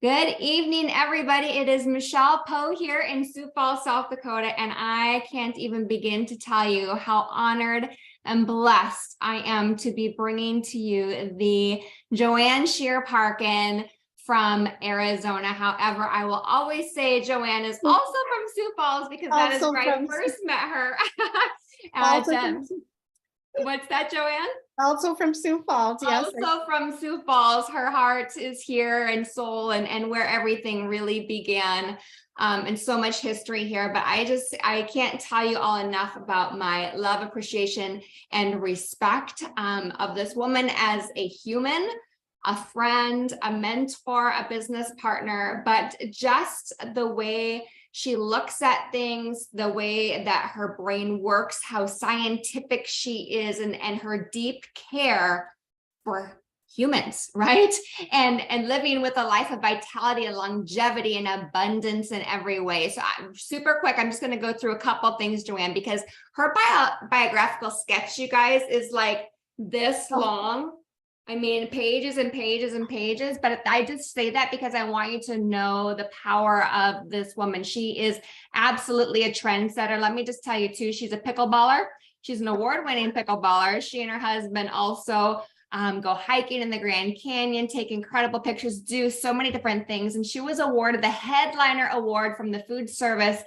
Good evening, everybody. It is Michelle Poe here in Sioux Falls, South Dakota, and I can't even begin to tell you how honored and blessed I am to be bringing to you the Joanne Shear Parkin from Arizona. However, I will always say Joanne is also from Sioux Falls because that is Also where I from first met her. Also What's that, Joanne? Also from Sioux Falls, yes. Also from Sioux Falls. Her heart is here and soul and where everything really began. And so much history here, but I can't tell you all enough about my love, appreciation, and respect of this woman as a human, a friend, a mentor, a business partner, but just the way she looks at things, the way that her brain works, how scientific she is, and her deep care for humans, right? And living with a life of vitality and longevity and abundance in every way. So I'm super quick. I'm just going to go through a couple things, Joanne, because her biographical sketch, you guys, is like this long. I mean, pages and pages and pages, but I just say that because I want you to know the power of this woman. She is absolutely a trendsetter. Let me just tell you too, she's a pickleballer. She's an award-winning pickleballer. She and her husband also go hiking in the Grand Canyon, take incredible pictures, do so many different things. And she was awarded the Headliner Award from the Food Service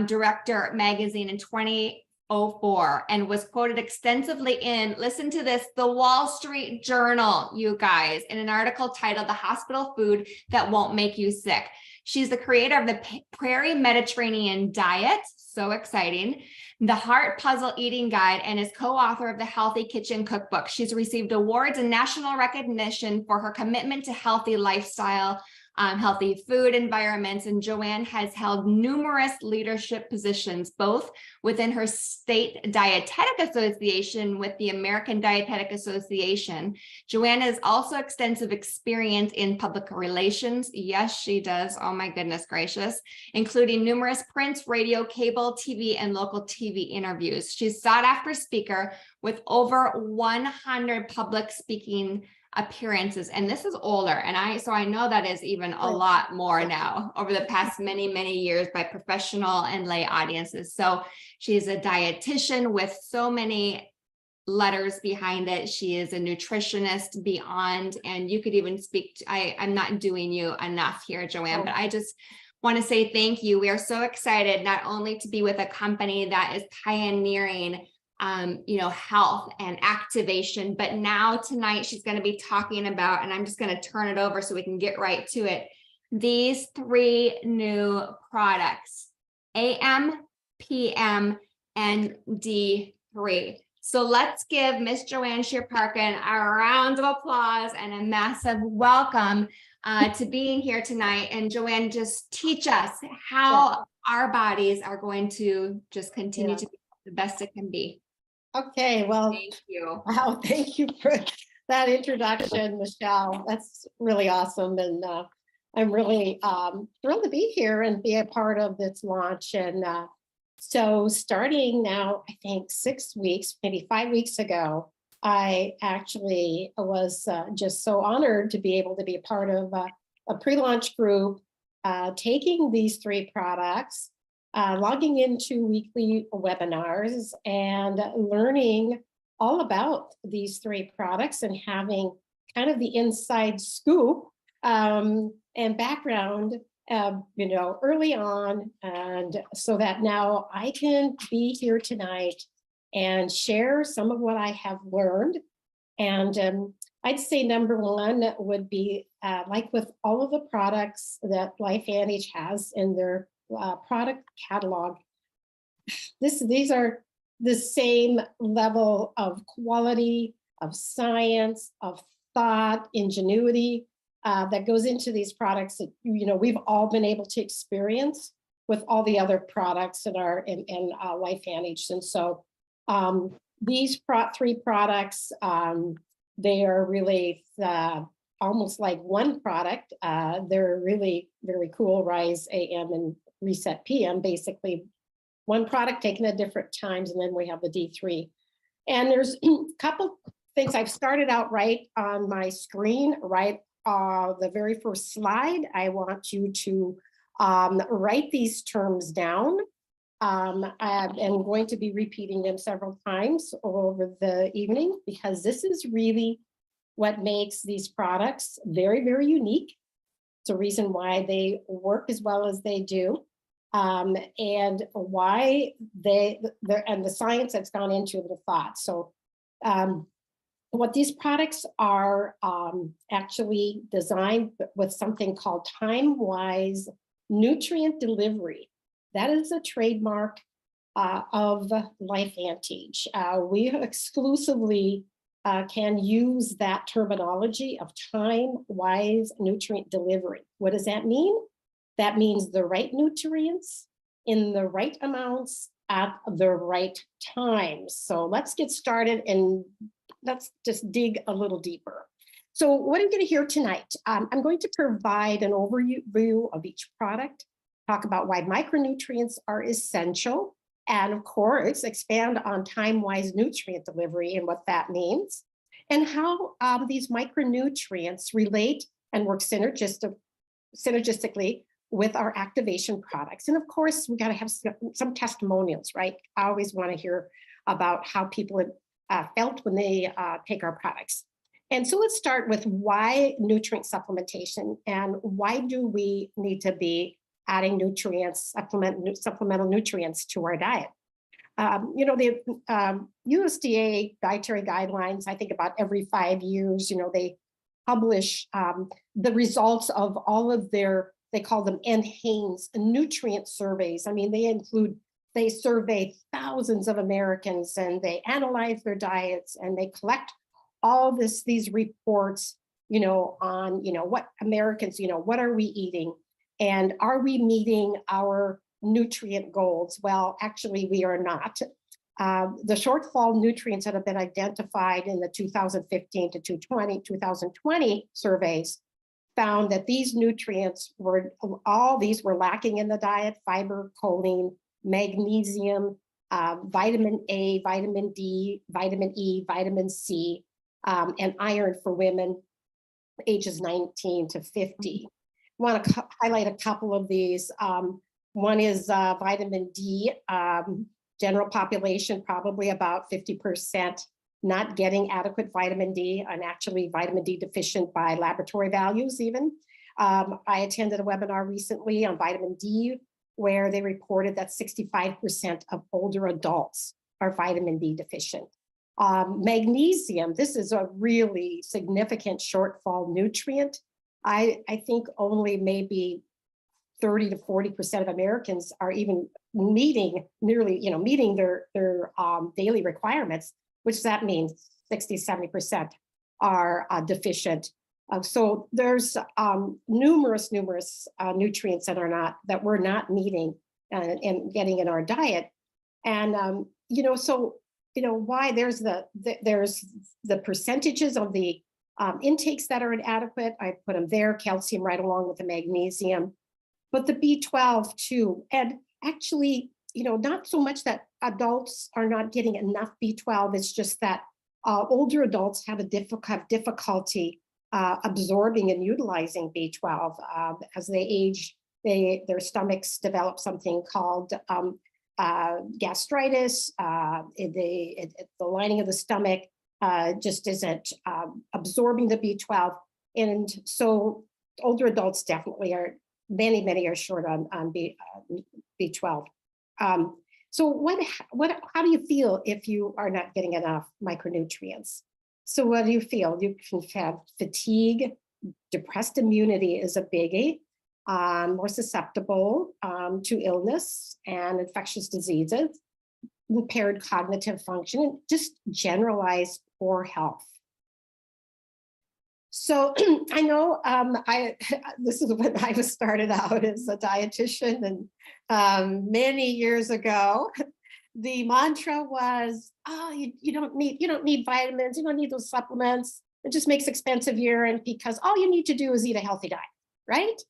Director magazine in 2004 and was quoted extensively in, listen to this, the Wall Street Journal, you guys, in an article titled The Hospital Food That Won't Make You Sick. She's the creator of the Prairie Mediterranean Diet, so exciting, the Heart Puzzle Eating Guide, and is co-author of the Healthy Kitchen Cookbook. She's received awards and national recognition for her commitment to healthy lifestyle, healthy food environments, and Joanne has held numerous leadership positions, both within her state dietetic association with the American Dietetic Association. Joanne has also extensive experience in public relations. Yes, she does. Oh my goodness gracious, including numerous print, radio, cable, TV, and local TV interviews. She's a sought-after speaker with over 100 public speaking appearances, and this is older, and I know that is even a lot more now over the past many years by professional and lay audiences. So she's a dietitian with so many letters behind it. She is a nutritionist beyond, and you could even speak to, I'm not doing you enough here, Joanne, but I just want to say thank you. We are so excited not only to be with a company that is pioneering health and activation, but now tonight she's going to be talking about, and I'm just going to turn it over so we can get right to it, these 3 new products, AM, PM, and D3. So let's give Miss Joanne Shear Parkin a round of applause and a massive welcome to being here tonight. And Joanne, just teach us how our bodies are going to just continue to be the best it can be. Okay, well, thank you. Wow, thank you for that introduction, Michelle. That's really awesome. And I'm really thrilled to be here and be a part of this launch. And so starting now, I think 6 weeks, maybe 5 weeks ago, I actually was just so honored to be able to be a part of a pre-launch group taking these 3 products, logging into weekly webinars and learning all about these 3 products and having kind of the inside scoop and background, early on. And so that now I can be here tonight and share some of what I have learned. And I'd say number 1 would be like with all of the products that LifeVantage has in their product catalog, these are the same level of quality, of science, of thought, ingenuity that goes into these products that we've all been able to experience with all the other products that are in LifeVantage. And so these 3 products, they are really almost like one product. They're really very cool. Rise AM and Reset PM, basically one product taken at different times, and then we have the D3. And there's a couple things. I've started out right on my screen, right the very first slide, I want you to write these terms down. I am going to be repeating them several times over the evening because this is really what makes these products very, very unique. It's a reason why they work as well as they do, and why and the science that's gone into the thought. So what these products are actually designed with something called time-wise nutrient delivery. That is a trademark of LifeVantage. We exclusively can use that terminology of time-wise nutrient delivery. What does that mean? That means the right nutrients in the right amounts at the right times. So let's get started and let's just dig a little deeper. So what I'm going to hear tonight, I'm going to provide an overview of each product, talk about why micronutrients are essential, and of course, expand on time-wise nutrient delivery and what that means, and how these micronutrients relate and work synergistically with our activation products. And of course, we got to have some testimonials, right? I always want to hear about how people felt when they take our products. And so let's start with why nutrient supplementation and why do we need to be adding nutrients, supplemental nutrients to our diet. The USDA dietary guidelines, I think about every 5 years, they publish the results of all of their, they call them NHANES, nutrient surveys. I mean, they survey thousands of Americans and they analyze their diets and they collect all these reports, on, what Americans, what are we eating? And are we meeting our nutrient goals? Well, actually, we are not. The shortfall nutrients that have been identified in the 2015 to 2020 surveys found that these nutrients were lacking in the diet: fiber, choline, magnesium, vitamin A, vitamin D, vitamin E, vitamin C, and iron for women ages 19 to 50. I want to highlight a couple of these. One is vitamin D. General population, probably about 50% not getting adequate vitamin D, and actually vitamin D deficient by laboratory values even. I attended a webinar recently on vitamin D where they reported that 65% of older adults are vitamin D deficient. Magnesium, this is a really significant shortfall nutrient. I think only maybe 30 to 40% of Americans are even meeting their daily requirements, which that means 60, 70% are deficient. So there's numerous nutrients that we're not meeting and getting in our diet. And why there's the percentages of the intakes that are inadequate. I put them there, calcium right along with the magnesium, but the B12 too. And actually, not so much that adults are not getting enough B12, it's just that older adults have difficulty absorbing and utilizing B12. As they age, their stomachs develop something called gastritis. The lining of the stomach just isn't absorbing the B12. And so older adults definitely are, many are short on B12. So how do you feel if you are not getting enough micronutrients? So what do you feel? You can have fatigue, depressed immunity is a biggie, more susceptible to illness and infectious diseases, impaired cognitive function, and just generalized poor health. So I know this is when I was started out as a dietitian, and many years ago, the mantra was, "Oh, you don't need vitamins, you don't need those supplements. It just makes expensive urine because all you need to do is eat a healthy diet, right?"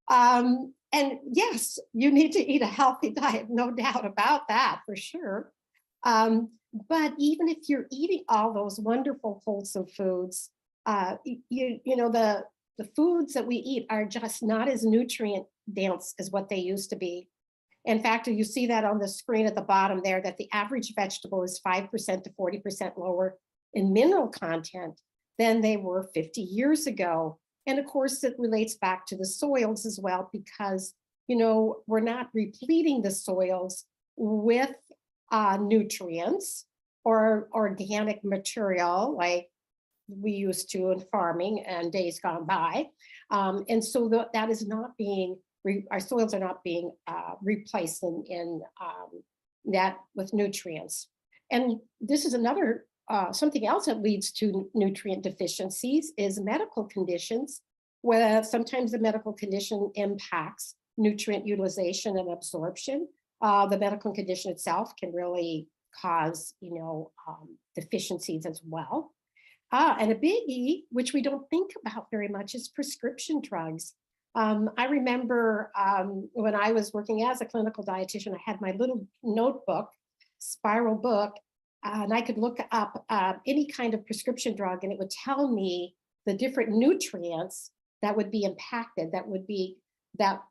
And yes, you need to eat a healthy diet, no doubt about that, for sure. But even if you're eating all those wonderful, wholesome foods, you know, the foods that we eat are just not as nutrient dense as what they used to be. In fact, you see that on the screen at the bottom there, that the average vegetable is 5% to 40% lower in mineral content than they were 50 years ago. And of course, it relates back to the soils as well, because, you know, we're not repleting the soils with nutrients or organic material like we used to in farming and days gone by. And so that is not being, our soils are not being replaced in that with nutrients. And this is another, something else that leads to nutrient deficiencies is medical conditions, where sometimes the medical condition impacts nutrient utilization and absorption. The medical condition itself can really cause, you know, deficiencies as well. And a biggie, which we don't think about very much, is prescription drugs. I remember when I was working as a clinical dietitian, I had my little notebook, spiral book, and I could look up any kind of prescription drug, and it would tell me the different nutrients that would be impacted, that would be that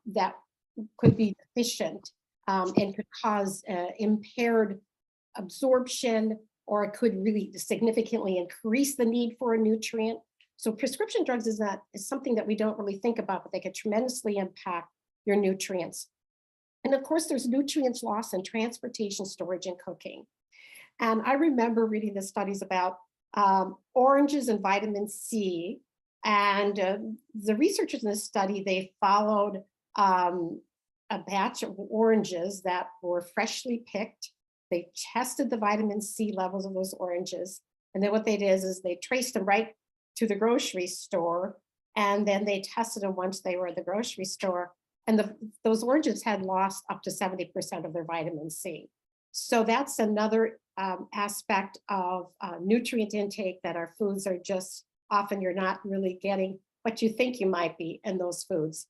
could be deficient and could cause impaired absorption, or it could really significantly increase the need for a nutrient. So prescription drugs is something that we don't really think about, but they can tremendously impact your nutrients. And of course, there's nutrients lost in transportation, storage, and cooking. And I remember reading the studies about oranges and vitamin C. And the researchers in this study, they followed a batch of oranges that were freshly picked. They tested the vitamin C levels of those oranges. And then what they did is they traced them right to the grocery store. And then they tested them once they were at the grocery store. And those oranges had lost up to 70% of their vitamin C. So that's another aspect of nutrient intake, that our foods are just often you're not really getting what you think you might be in those foods.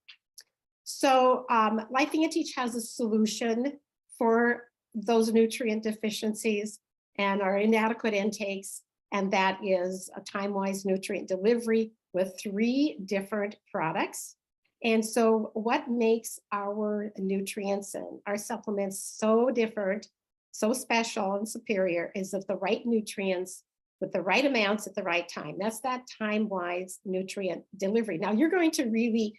So LifeVantage has a solution for those nutrient deficiencies and our inadequate intakes, and that is a time-wise nutrient delivery with 3 different products. And so what makes our nutrients and our supplements so different, so special and superior, is that the right nutrients with the right amounts at the right time. That's that time-wise nutrient delivery. Now you're going to really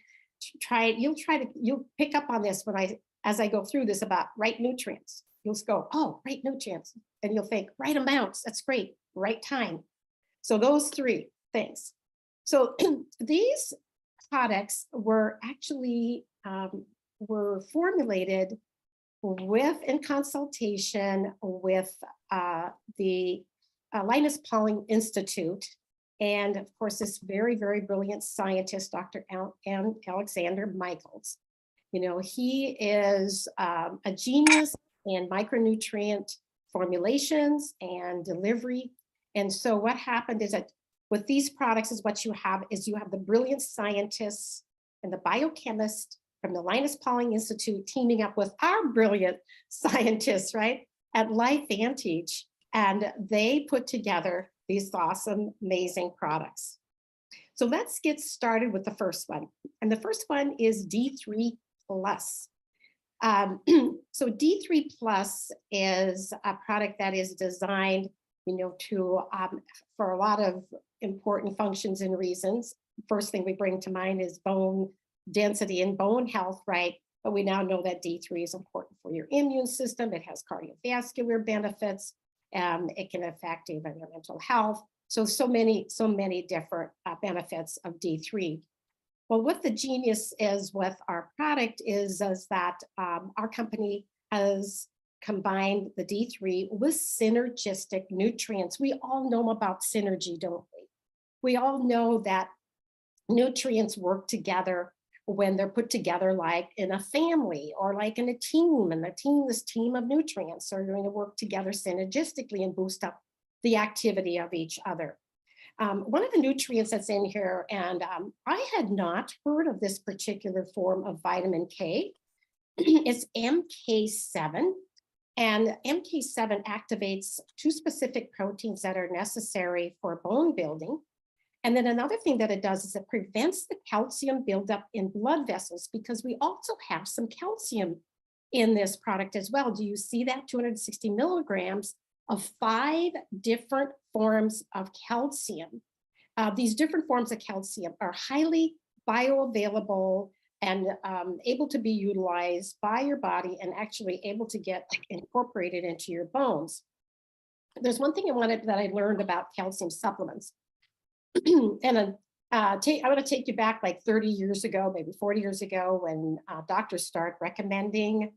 try it. You'll pick up on this as I go through this about right nutrients. You'll go, oh, right nutrients. And you'll think, right amounts, that's great, right time. So those 3 things. So these products were actually were formulated in consultation with the Linus Pauling Institute. And of course, this very, very brilliant scientist, Dr. Alexander Michaels. You know, he is a genius in micronutrient formulations and delivery. And so what happened is that with these products is what you have the brilliant scientists and the biochemists from the Linus Pauling Institute teaming up with our brilliant scientists, right, at LifeVantage. And they put together these awesome, amazing products. So let's get started with the first one. And the first one is D3 Plus. So D3 Plus is a product that is designed, you know, to for a lot of important functions and reasons. First thing we bring to mind is bone density and bone health, right? But we now know that D3 is important for your immune system. It has cardiovascular benefits. It can affect even your mental health. So many different benefits of D3. Well, what the genius is with our product is that our company has combined the D3 with synergistic nutrients. We all know about synergy, don't we? We all know that nutrients work together when they're put together like in a family or like in a team, and this team of nutrients are going to work together synergistically and boost up the activity of each other. One of the nutrients that's in here, and I had not heard of this particular form of vitamin K, is MK7. And MK7 activates 2 specific proteins that are necessary for bone building. And then another thing that it does is it prevents the calcium buildup in blood vessels, because we also have some calcium in this product as well. Do you see that? 260 milligrams of 5 different forms of calcium. These different forms of calcium are highly bioavailable and able to be utilized by your body and actually able to get incorporated into your bones. There's one thing that I learned about calcium supplements. And I want to take you back like 30 years ago, maybe 40 years ago, when doctors start recommending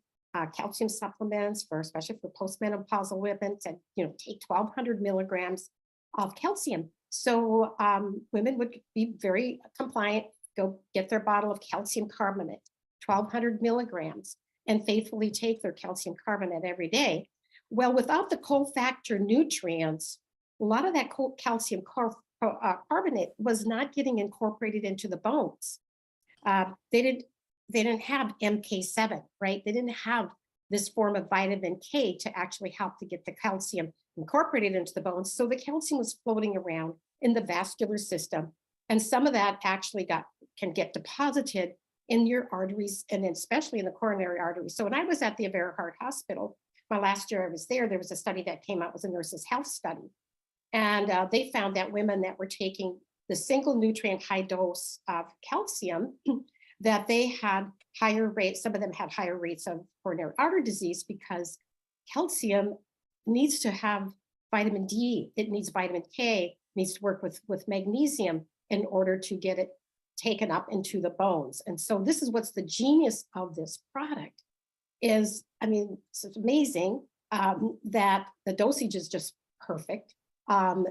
calcium supplements especially for postmenopausal women, to take 1,200 milligrams of calcium. So women would be very compliant, go get their bottle of calcium carbonate, 1,200 milligrams, and faithfully take their calcium carbonate every day. Well, without the cofactor nutrients, a lot of that calcium carbonate was not getting incorporated into the bones. They didn't have MK7, right? They didn't have this form of vitamin K to actually help to get the calcium incorporated into the bones. So the calcium was floating around in the vascular system. And some of that actually can get deposited in your arteries, and especially in the coronary arteries. So when I was at the Avera Heart Hospital, my last year I was there was a study that came out, it was a nurse's health study. And they found that women that were taking the single nutrient high dose of calcium, that they had higher rates, some of them had higher rates of coronary artery disease, because calcium needs to have vitamin D, it needs vitamin K, needs to work with magnesium in order to get it taken up into the bones. And so this is what's the genius of this product is, I mean, it's amazing that the dosage is just perfect.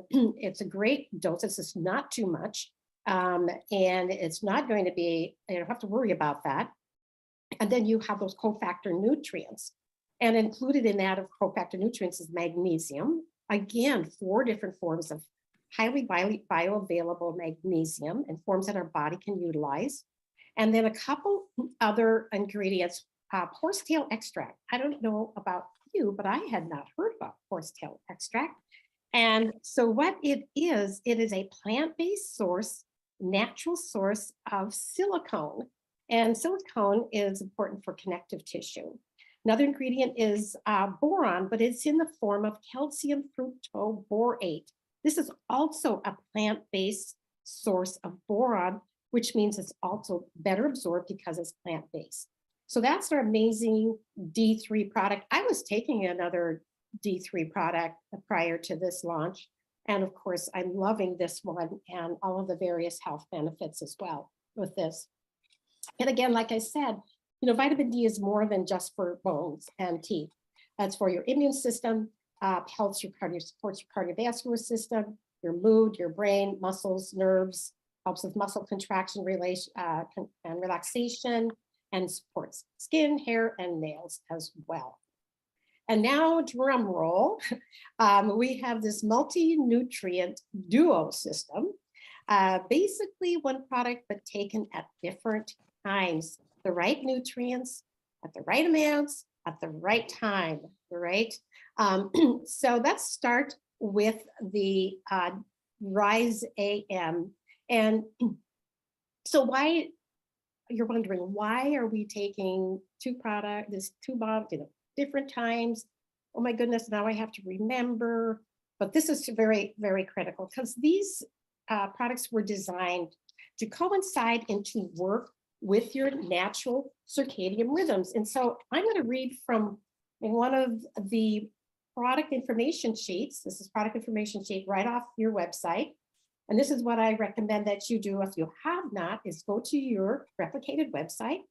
It's a great dose. It's just not too much. And it's not going to be, you don't have to worry about that. And then you have those cofactor nutrients. And included in that of cofactor nutrients is magnesium. Again, 4 different forms of highly bioavailable magnesium and forms that our body can utilize. And then a couple other ingredients, horsetail extract. I don't know about you, but I had not heard about horsetail extract. And so what it is a plant-based source, natural source of silicone. And silicone is important for connective tissue. Another ingredient is boron, but it's in the form of calcium fructoborate. This is also a plant-based source of boron, which means it's also better absorbed because it's plant-based. So that's our amazing D3 product. I was taking another D3 product prior to this launch. And of course, I'm loving this one and all of the various health benefits as well with this. And again, like I said, vitamin D is more than just for bones and teeth. That's for your immune system, supports your cardiovascular system, your mood, your brain, muscles, nerves, helps with muscle contraction and relaxation, and supports skin, hair, and nails as well. And now, drum roll, we have this multi-nutrient duo system. Basically one product, but taken at different times. The right nutrients at the right amounts at the right time, right? So let's start with the Rise AM. And so you're wondering, why are we taking two bottles, different times? Oh my goodness, now I have to remember. But this is very, very critical, because these products were designed to coincide and to work with your natural circadian rhythms. And so I'm going to read from one of the product information sheets. This is product information sheet right off your website. And this is what I recommend that you do if you have not, is go to your replicated website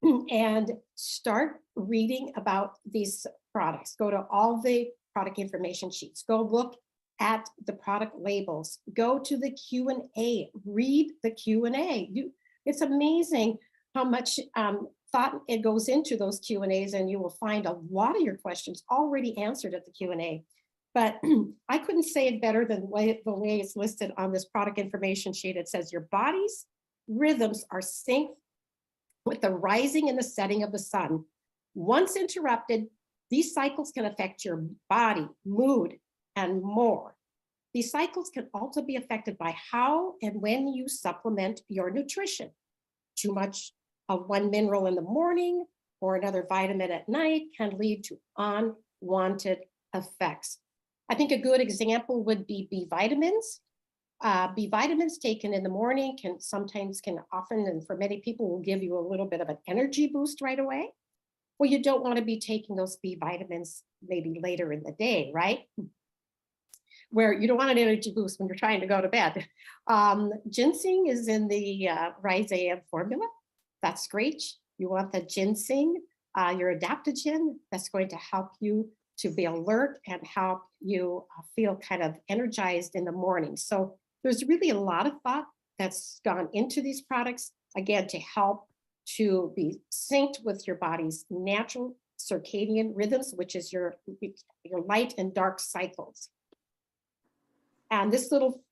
and start reading about these products. Go to all the product information sheets. Go look at the product labels. Go to the Q&A. Read the Q&A. It's amazing how much thought it goes into those Q&As, and you will find a lot of your questions already answered at the Q&A. But I couldn't say it better than the way it's listed on this product information sheet. It says your body's rhythms are synced with the rising and the setting of the sun. Once interrupted, these cycles can affect your body, mood, and more. These cycles can also be affected by how and when you supplement your nutrition. Too much of one mineral in the morning or another vitamin at night can lead to unwanted effects. I think a good example would be B vitamins. B vitamins taken in the morning can often, and for many people, will give you a little bit of an energy boost right away. Well, you don't want to be taking those B vitamins maybe later in the day, right? Where you don't want an energy boost when you're trying to go to bed. Ginseng is in the Rhizaeum formula. That's great. You want the ginseng, your adaptogen, that's going to help you to be alert and help you feel kind of energized in the morning. So there's really a lot of thought that's gone into these products, again, to help to be synced with your body's natural circadian rhythms, which is your light and dark cycles. And this little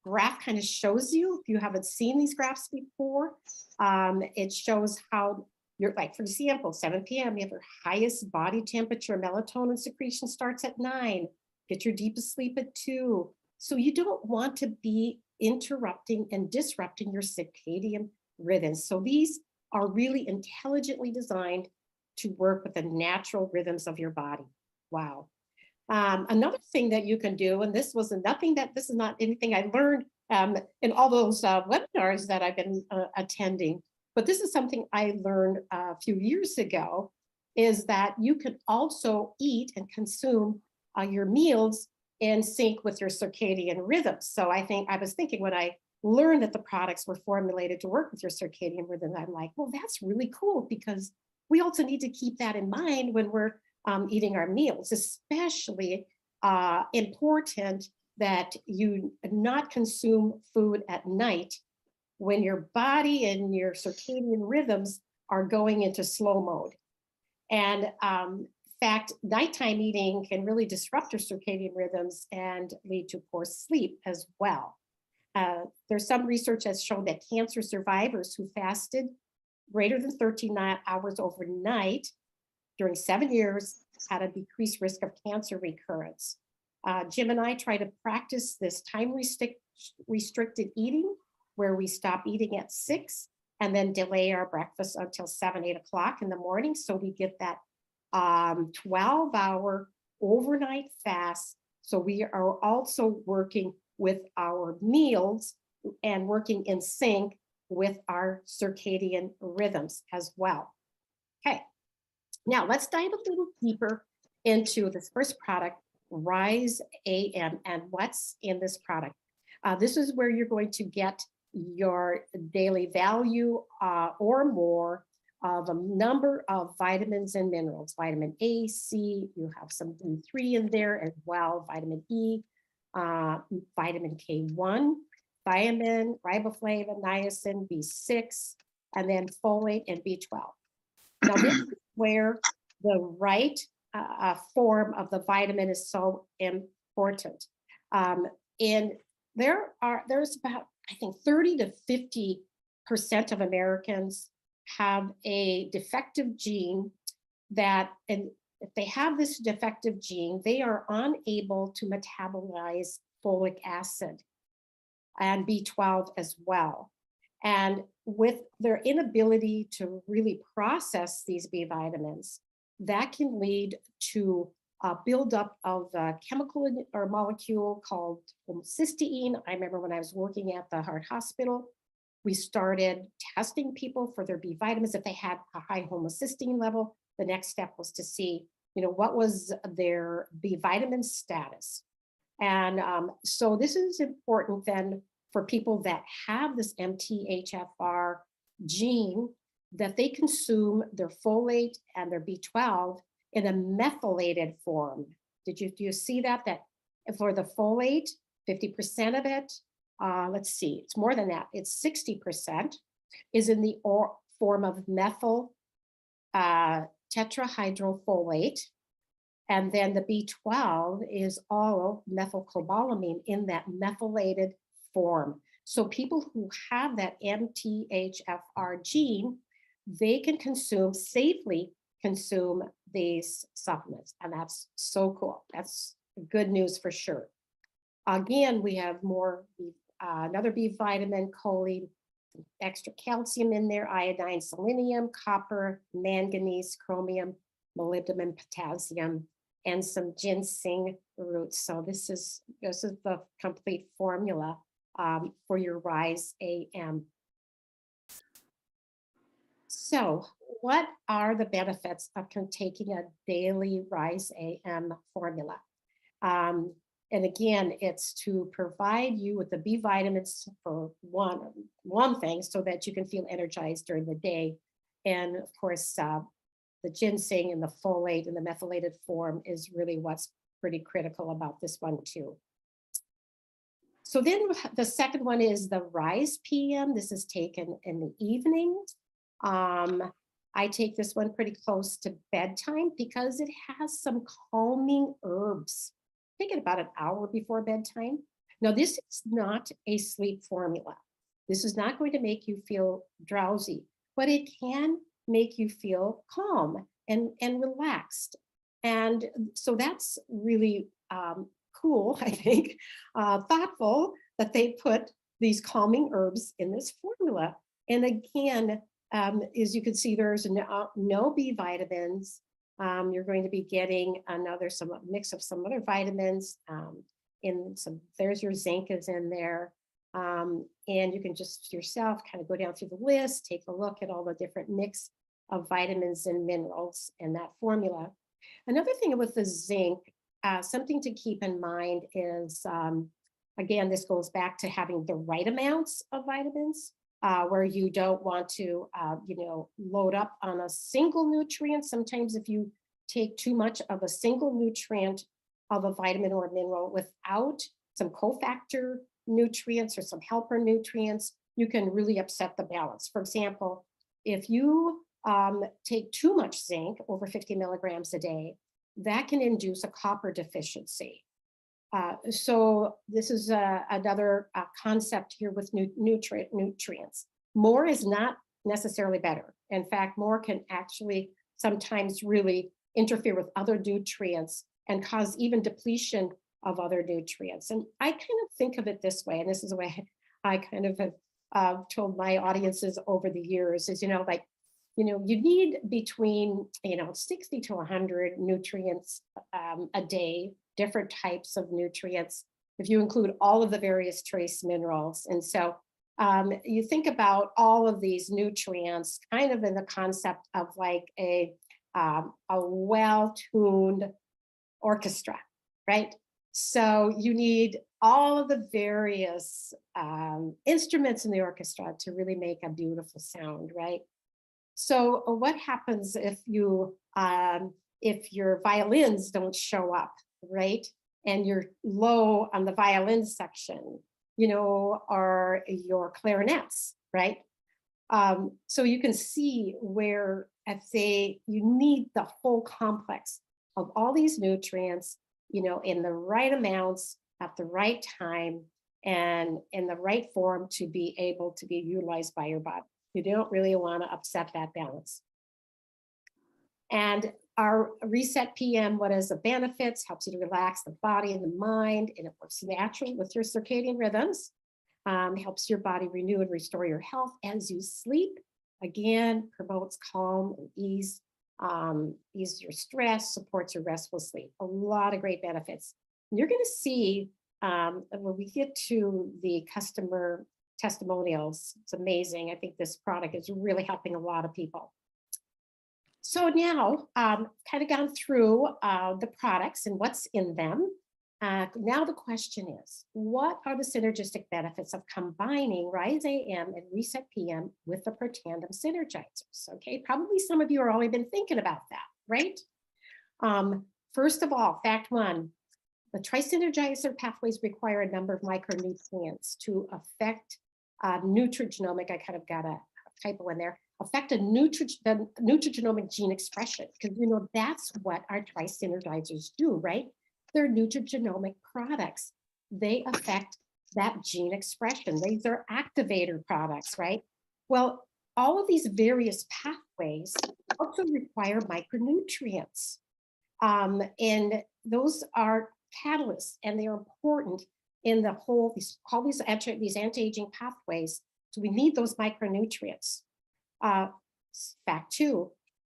graph kind of shows you, if you haven't seen these graphs before, it shows how you're like, for example, 7 p.m., you have your highest body temperature, melatonin secretion starts at 9, get your deepest sleep at 2. So you don't want to be interrupting and disrupting your circadian rhythms. So these are really intelligently designed to work with the natural rhythms of your body. Wow. Another thing that you can do, and this is not anything I learned in all those webinars that I've been attending, but this is something I learned a few years ago, is that you can also eat and consume your meals in sync with your circadian rhythms. So I was thinking when I learned that the products were formulated to work with your circadian rhythm, I'm like, well, that's really cool, because we also need to keep that in mind when we're eating our meals, especially important that you not consume food at night when your body and your circadian rhythms are going into slow mode. And in fact, nighttime eating can really disrupt your circadian rhythms and lead to poor sleep as well. There's some research that's shown that cancer survivors who fasted greater than 13 hours overnight during 7 years had a decreased risk of cancer recurrence. Jim and I try to practice this time restricted eating, where we stop eating at 6 and then delay our breakfast until 7, 8 o'clock in the morning. So we get that 12-hour overnight fast. So we are also working with our meals and working in sync with our circadian rhythms as well. Okay, now let's dive a little deeper into this first product, Rise AM, and what's in this product. This is where you're going to get your daily value or more of a number of vitamins and minerals, vitamin A, C, you have some D3 in there as well, vitamin E, vitamin K1, thiamine, riboflavin, niacin, B6, and then folate and B12. Now this is where the right form of the vitamin is so important. And there's about, I think, 30 to 50% of Americans have a defective gene and if they have this defective gene, they are unable to metabolize folic acid and B12 as well. And with their inability to really process these B vitamins, that can lead to a buildup of a chemical or molecule called homocysteine. I remember when I was working at the Heart Hospital, we started testing people for their B vitamins. If they had a high homocysteine level, the next step was to see, what was their B vitamin status. And so this is important then for people that have this MTHFR gene, that they consume their folate and their B12 in a methylated form. Do you see that? That for the folate, 50% of it, let's see, it's more than that. It's 60% is in the form of methyl tetrahydrofolate. And then the B12 is all methylcobalamin in that methylated form. So people who have that MTHFR gene, they can safely consume these supplements. And that's so cool. That's good news for sure. Again, we have more, another B vitamin, choline, extra calcium in there, iodine, selenium, copper, manganese, chromium, molybdenum, potassium, and some ginseng roots. So this is the complete formula for your Rise AM. So what are the benefits of taking a daily Rise AM formula? And again, it's to provide you with the B vitamins for one thing so that you can feel energized during the day. And of course, the ginseng and the folate and the methylated form is really what's pretty critical about this one too. So then the second one is the Rise PM. This is taken in the evening. I take this one pretty close to bedtime because it has some calming herbs. Take it about an hour before bedtime. Now, this is not a sleep formula. This is not going to make you feel drowsy, but it can make you feel calm and relaxed. And so that's really cool, I think, thoughtful that they put these calming herbs in this formula. And again, as you can see, there's no B vitamins. You're going to be getting some mix of some other vitamins. There's your zinc is in there. And you can just yourself kind of go down through the list, take a look at all the different mix of vitamins and minerals in that formula. Another thing with the zinc, something to keep in mind is, again, this goes back to having the right amounts of vitamins. Where you don't want to, load up on a single nutrient. Sometimes if you take too much of a single nutrient of a vitamin or a mineral without some cofactor nutrients or some helper nutrients, you can really upset the balance. For example, if you take too much zinc, over 50 milligrams a day, that can induce a copper deficiency. So this is another concept here with nutrients. More is not necessarily better. In fact, more can actually sometimes really interfere with other nutrients and cause even depletion of other nutrients. And I kind of think of it this way, and this is the way I kind of have told my audiences over the years is, you need between, 60 to 100 nutrients a day, different types of nutrients, if you include all of the various trace minerals. And so you think about all of these nutrients kind of in the concept of like a well-tuned orchestra, right? So you need all of the various instruments in the orchestra to really make a beautiful sound, right? So what happens if your violins don't show up, right? And you're low on the violin section, or your clarinets, right? So you can see where you need the whole complex of all these nutrients, in the right amounts at the right time and in the right form to be able to be utilized by your body. You don't really want to upset that balance. And our Reset PM, what is the benefits? Helps you to relax the body and the mind, and it works naturally with your circadian rhythms. Helps your body renew and restore your health as you sleep. Again, promotes calm and ease your stress, supports your restful sleep. A lot of great benefits. You're going to see when we get to the customer testimonials, it's amazing. I think this product is really helping a lot of people. So now, kind of gone through the products and what's in them. Now the question is, what are the synergistic benefits of combining Rise AM and Reset PM with the Protandim Synergizers? Okay, probably some of you have already been thinking about that, right? First of all, fact one, the tri-synergizer pathways require a number of micronutrients to affect nutrigenomic, I kind of got a typo in there, affect the nutrigenomic gene expression, because that's what our tri-synergizers do, right? They're nutrigenomic products. They affect that gene expression. These are activator products, right? Well, all of these various pathways also require micronutrients. And those are catalysts, and they're important in the whole, all these anti-aging pathways. So we need those micronutrients. Fact two,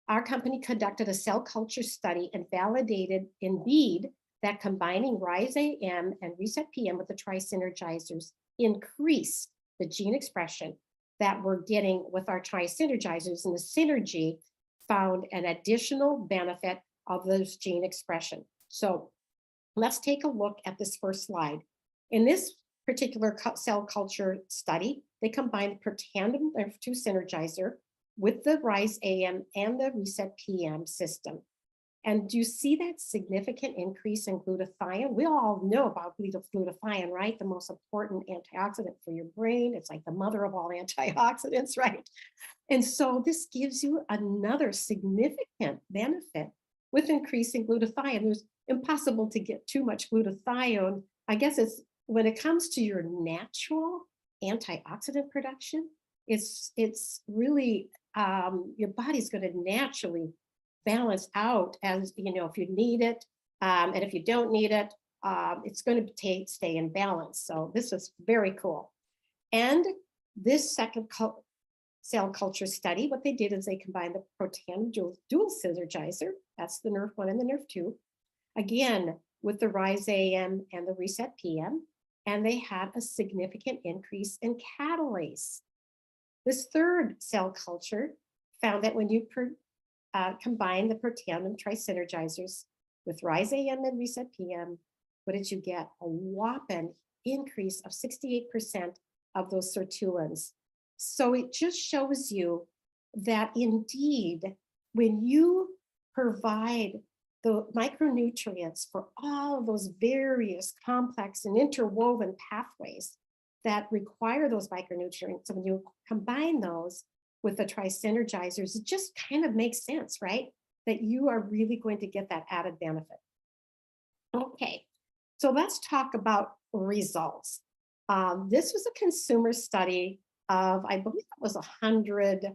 our company conducted a cell culture study and validated indeed that combining Rise AM and Reset PM with the tri-synergizers increase the gene expression that we're getting with our tri-synergizers, and the synergy found an additional benefit of those gene expression. So let's take a look at this first slide. In this particular cell culture study, they combined the Protandim F2 synergizer with the Rise AM and the Reset PM system. And do you see that significant increase in glutathione? We all know about glutathione, right? The most important antioxidant for your brain. It's like the mother of all antioxidants, right? And so this gives you another significant benefit with increasing glutathione. It was impossible to get too much glutathione. I guess it's when it comes to your natural antioxidant production, it's really, your body's going to naturally balance out, as you know, if you need it, and if you don't need it, it's going to stay in balance. So this is very cool. And this second cell culture study, what they did is they combined the Protandim dual synergizer, that's the NRF1 and the NRF2, again with the Rise AM and the Reset PM, and they had a significant increase in catalase. This third cell culture found that when you combine the Protandim tri-synergizers with Rise AM and Reset PM, what did you get? A whopping increase of 68% of those sirtuins. So it just shows you that indeed, when you provide the micronutrients for all of those various complex and interwoven pathways that require those micronutrients, so when you combine those with the tri-synergizers, it just kind of makes sense, right? That you are really going to get that added benefit. Okay, so let's talk about results. This was a consumer study of, I believe it was 100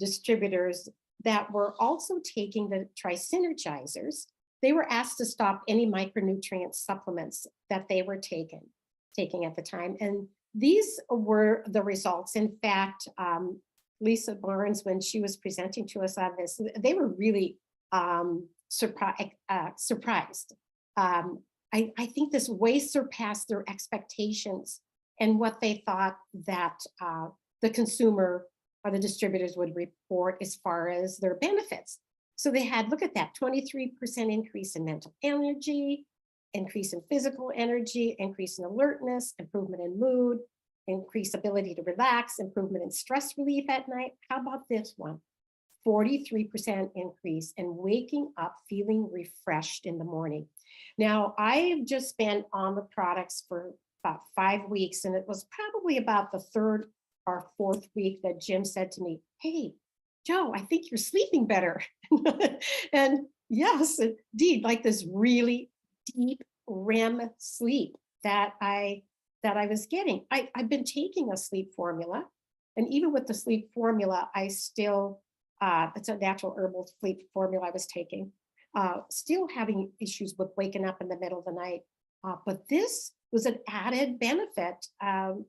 distributors that were also taking the tri-synergizers. They were asked to stop any micronutrient supplements that they were taking at the time. And these were the results. In fact, Lisa Barnes, when she was presenting to us on this, they were really surprised. I think this way surpassed their expectations and what they thought that the consumer or the distributors would report as far as their benefits. So they had, look at that, 23% increase in mental energy, increase in physical energy, increase in alertness, improvement in mood, increased ability to relax, improvement in stress relief at night. How about this one? 43% increase in waking up feeling refreshed in the morning. Now, I've just been on the products for about 5 weeks, and it was probably about the third or fourth week that Jim said to me, "Hey, Joe, I think you're sleeping better." And yes, indeed, like this really deep REM sleep that I was getting. I've been taking a sleep formula, and even with the sleep formula, I still, it's a natural herbal sleep formula I was taking, still having issues with waking up in the middle of the night. But this was an added benefit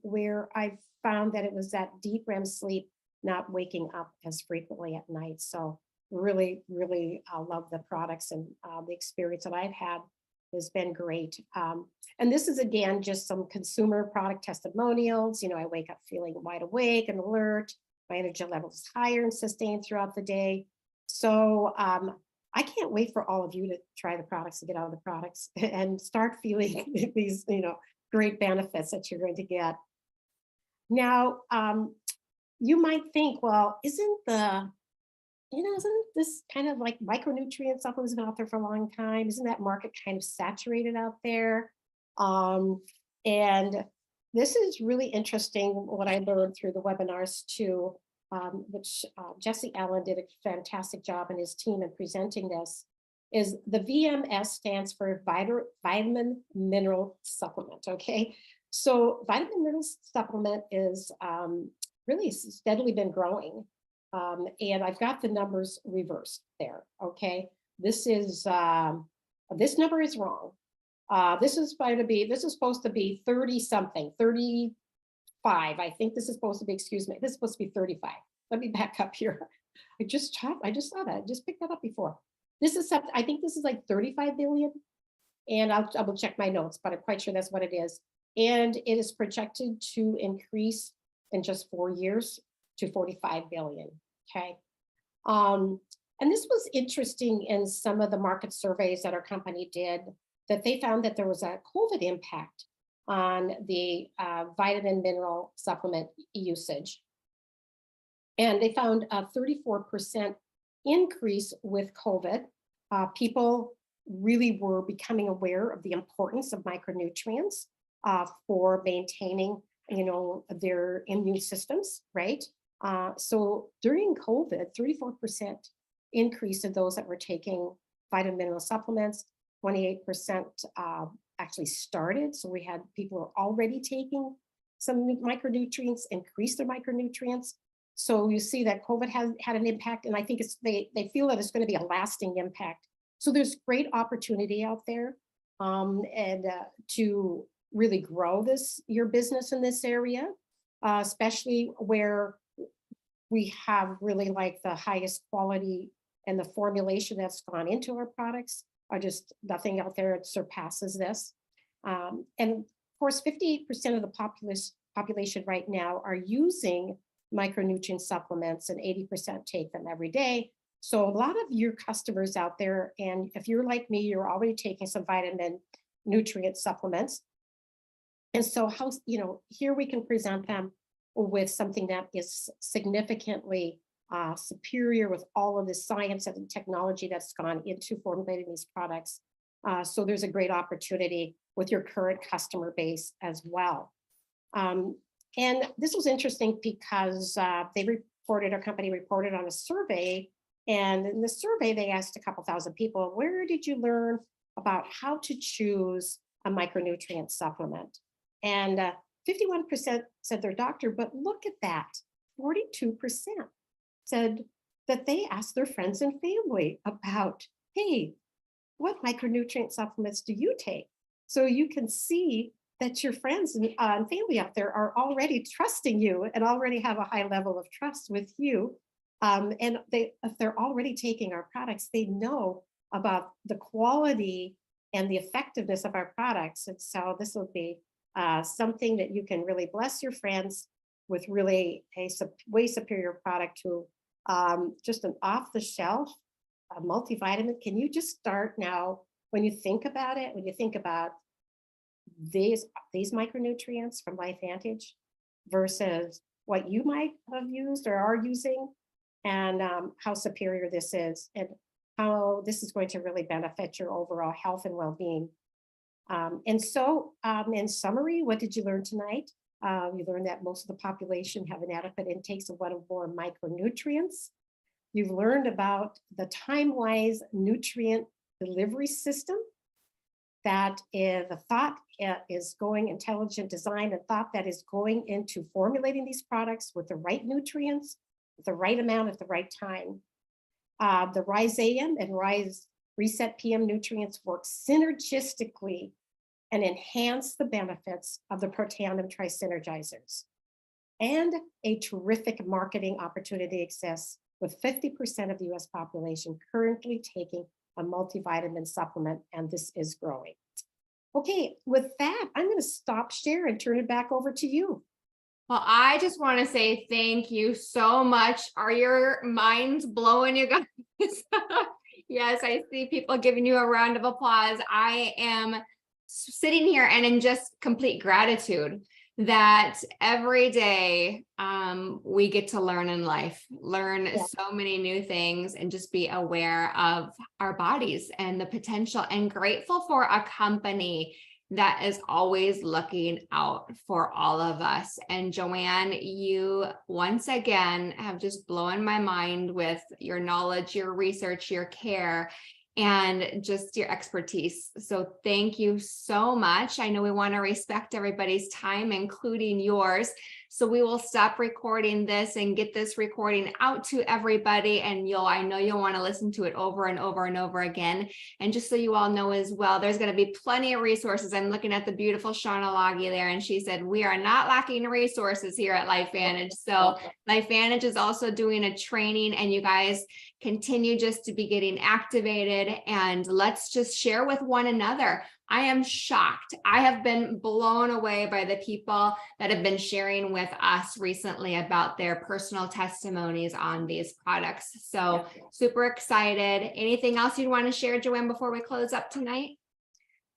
where I found that it was that deep REM sleep, not waking up as frequently at night. So really, really love the products, and the experience that I've had has been great. And this is, again, just some consumer product testimonials. You know, I wake up feeling wide awake and alert. My energy level is higher and sustained throughout the day. So I can't wait for all of you to try the products and get out of the products and start feeling these, you know, great benefits that you're going to get. Now, you might think, well, isn't this kind of like micronutrient supplements been out there for a long time? Isn't that market kind of saturated out there? And this is really interesting, what I learned through the webinars too, which Jesse Allen did a fantastic job and his team in presenting this, is the VMS stands for vitamin mineral supplement, okay? So vitamin mineral supplement is really steadily been growing. And I've got the numbers reversed there, okay? This is, this number is wrong. This is supposed to be 30 something, 35. I think this is supposed to be, excuse me, this is supposed to be 35. Let me back up here. I just saw that. I just picked that up before. This is something, I think this is like 35 billion. And I will check my notes, but I'm quite sure that's what it is. And it is projected to increase in just 4 years to 45 billion. Okay. And this was interesting in some of the market surveys that our company did, that they found that there was a COVID impact on the vitamin mineral supplement usage. And they found a 34% increase with COVID. People really were becoming aware of the importance of micronutrients for maintaining, their immune systems, right? So during COVID, 34% increase in those that were taking vitamin mineral supplements, 28% actually started. So we had people who were already taking some micronutrients, increase their micronutrients. So you see that COVID has had an impact, and I think they feel that it's going to be a lasting impact. So there's great opportunity out there, and to really grow your business in this area, especially where we have really like the highest quality, and the formulation that's gone into our products are just nothing out there that surpasses this. And of course, 58% of the population right now are using micronutrient supplements, and 80% take them every day. So a lot of your customers out there, and if you're like me, you're already taking some vitamin nutrient supplements. And so here we can present them with something that is significantly superior, with all of the science and technology that's gone into formulating these products. So there's a great opportunity with your current customer base as well. And this was interesting because our company reported on a survey, and in the survey, they asked a couple thousand people, where did you learn about how to choose a micronutrient supplement? And 51% said their doctor, but look at that, 42% said that they asked their friends and family about, hey, what micronutrient supplements do you take? So you can see that your friends and family out there are already trusting you and already have a high level of trust with you. And if they're already taking our products, they know about the quality and the effectiveness of our products. And so this will be something that you can really bless your friends with, really a way superior product to just an off-the-shelf multivitamin. Can you just start now, when you think about it, when you think about these micronutrients from LifeVantage versus what you might have used or are using, and how superior this is, and how this is going to really benefit your overall health and well-being. And so in summary, what did you learn tonight? You learned that most of the population have inadequate intakes of one or more micronutrients. You've learned about the time-wise nutrient delivery system, that is the thought is going intelligent design, and thought that is going into formulating these products with the right nutrients, with the right amount at the right time. The Rise AM and Rise Reset PM nutrients work synergistically and enhance the benefits of the Protandim Tri-Synergizers. And a terrific marketing opportunity exists, with 50% of the US population currently taking a multivitamin supplement, and this is growing. Okay, with that, I'm going to stop share and turn it back over to you. Well, I just want to say thank you so much. Are your minds blowing, you guys? Yes, I see people giving you a round of applause. I am sitting here and in just complete gratitude that every day we get to learn in life, learn so many new things, and just be aware of our bodies and the potential, and grateful for a company that is always looking out for all of us. And Joanne, you once again have just blown my mind with your knowledge, your research, your care, and just your expertise. So thank you so much. I know we want to respect everybody's time, including yours. So we will stop recording this and get this recording out to everybody. And I know you'll want to listen to it over and over and over again. And just so you all know as well, there's going to be plenty of resources. I'm looking at the beautiful Shauna Loggy there, and she said, we are not lacking resources here at LifeVantage. So LifeVantage is also doing a training, and you guys continue just to be getting activated, and let's just share with one another. I am shocked. I have been blown away by the people that have been sharing with us recently about their personal testimonies on these products. So super excited. Anything else you'd want to share, Joanne, before we close up tonight?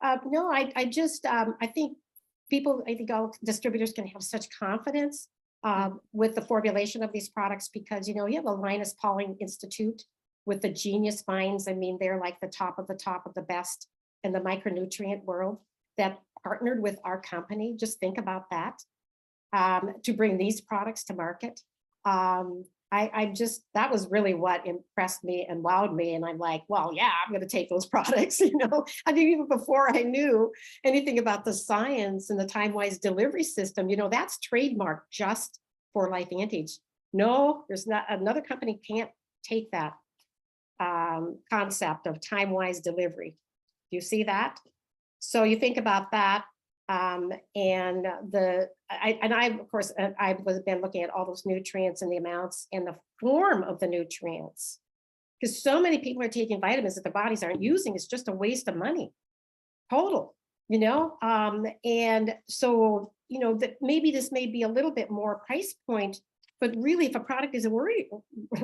No, I just, I think all distributors can have such confidence with the formulation of these products, because, you know, you have a Linus Pauling Institute with the genius minds. I mean, they're like the top of the best in the micronutrient world that partnered with our company. Just think about that, to bring these products to market. That was really what impressed me and wowed me. And I'm like, well, yeah, I'm going to take those products, you know. I think even before I knew anything about the science and the time-wise delivery system, you know, that's trademarked just for LifeVantage. No, there's not, another company can't take that concept of time-wise delivery. Do you see that? So you think about that. I've of course, I've been looking at all those nutrients and the amounts and the form of the nutrients, because so many people are taking vitamins that their bodies aren't using. It's just a waste of money, total, you know. And so, you know, that maybe this may be a little bit more price point, but really, if a product is a worry,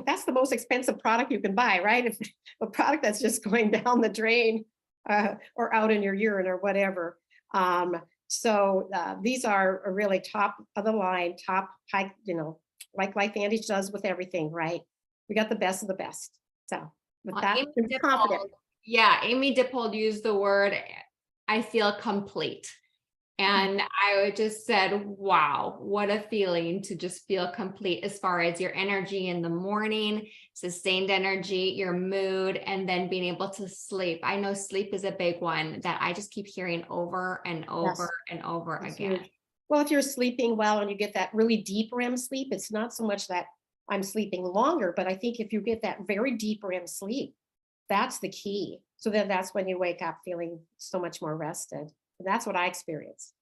that's the most expensive product you can buy, right? If a product that's just going down the drain or out in your urine or whatever. So these are really top of the line, top high, you know, like LifeVantage does with everything, right? We got the best of the best. So with that, I'm confident. Yeah, Amy Dippold used the word, I feel complete. And I just said, wow, what a feeling to just feel complete as far as your energy in the morning, sustained energy, your mood, and then being able to sleep. I know sleep is a big one that I just keep hearing over and over and over again. Huge. Well, if you're sleeping well and you get that really deep REM sleep, it's not so much that I'm sleeping longer, but I think if you get that very deep REM sleep, that's the key. So then that's when you wake up feeling so much more rested. That's what I experienced.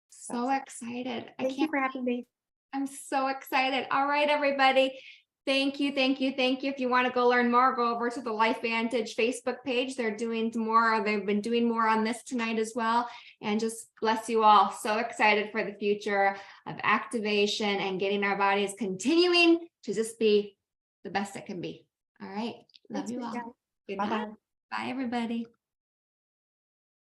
So excited. Thank you for having me. I'm so excited. All right, everybody. Thank you. If you want to go learn more, go over to the LifeVantage Facebook page. They're doing more. They've been doing more on this tonight as well. And just bless you all. So excited for the future of activation and getting our bodies continuing to just be the best it can be. All right. Love you all. Bye-bye. Bye, everybody.